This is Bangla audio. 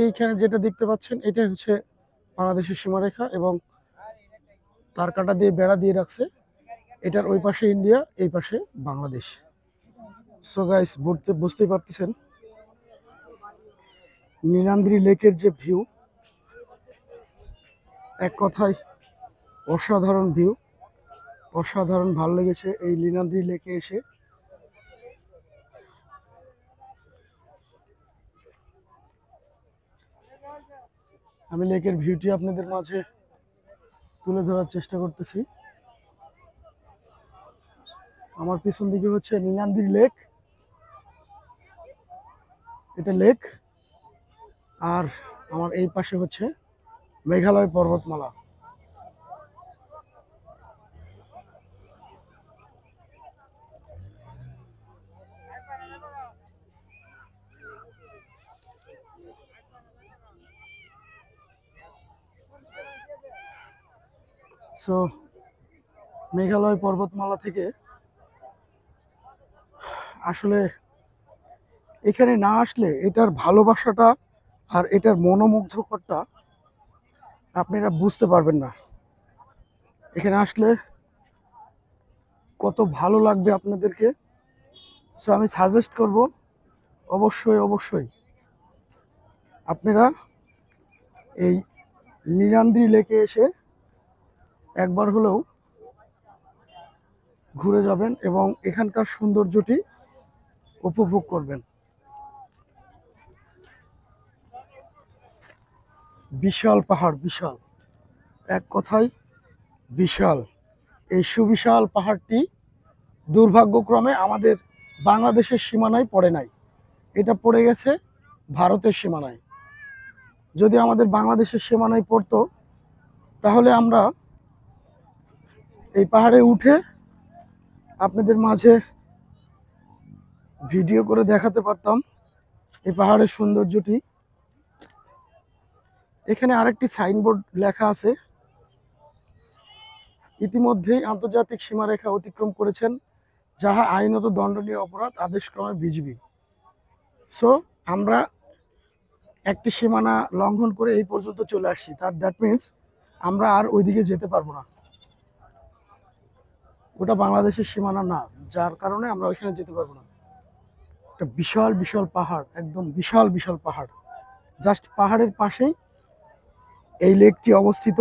এইখানে যেটা দেখতে পাচ্ছেন এটাই হচ্ছে বাংলাদেশের সীমারেখা এবং তার কাটা দিয়ে বেড়া দিয়ে রাখছে। এটার ওই পাশে ইন্ডিয়া, এই পাশে বাংলাদেশ। সো গাইস, বুঝতেই পারতেছেন নীলাদ্রি লেকের যে ভিউ, এক কথায় অসাধারণ ভিউ, অসাধারণ ভালো লেগেছে এই নীলাদ্রি লেকে এসে। আমি লেকের ভিউটি আপনাদের মাঝে তুলে ধরার চেষ্টা করতেছি। আমার পিছন দিকে হচ্ছে নীলাদ্রি লেক, এটা লেক, আর আমার এই পাশে হচ্ছে মেঘালয় পর্বতমালা। সো মেঘালয় পর্বতমালা থেকে আসলে এখানে না আসলে এটার ভালোবাসাটা আর এটার মনোমুগ্ধকরটা আপনারা বুঝতে পারবেন না। এখানে আসলে কত ভালো লাগবে আপনাদেরকে। সো আমি সাজেস্ট করব অবশ্যই অবশ্যই আপনারা এই নীলাদ্রি লেকে এসে একবার হলেও ঘুরে যাবেন এবং এখানকার সৌন্দর্যটি উপভোগ করবেন। বিশাল পাহাড়, বিশাল, এক কথায় বিশাল। এই সুবিশাল পাহাড়টি দুর্ভাগ্যক্রমে আমাদের বাংলাদেশের সীমানায় পড়ে নাই, এটা পড়ে গেছে ভারতের সীমানায়। যদি আমাদের বাংলাদেশের সীমানায় পড়তো তাহলে আমরা এই পাহাড়ে উঠে আপনাদের মাঝে ভিডিও করে দেখাতে পারতাম এই পাহাড়ের সৌন্দর্যটি। এখানে আরেকটি সাইনবোর্ড লেখা আছে, ইতিমধ্যেই আন্তর্জাতিক সীমারেখা অতিক্রম করেছেন, যাহা আইনত দণ্ডনীয় অপরাধ, আদেশক্রমে বিজিবি। সো আমরা একটি সীমানা লঙ্ঘন করে এই পর্যন্ত চলে আসছি, দ্যাট মিনস আমরা আর ওইদিকে যেতে পারবো না। ওটা বাংলাদেশের সীমানা না, যার কারণে আমরা ওইখানে যেতে পারবো না। একটা বিশাল বিশাল পাহাড়, একদম বিশাল বিশাল পাহাড়, জাস্ট পাহাড়ের পাশেই এই লেকটি অবস্থিত।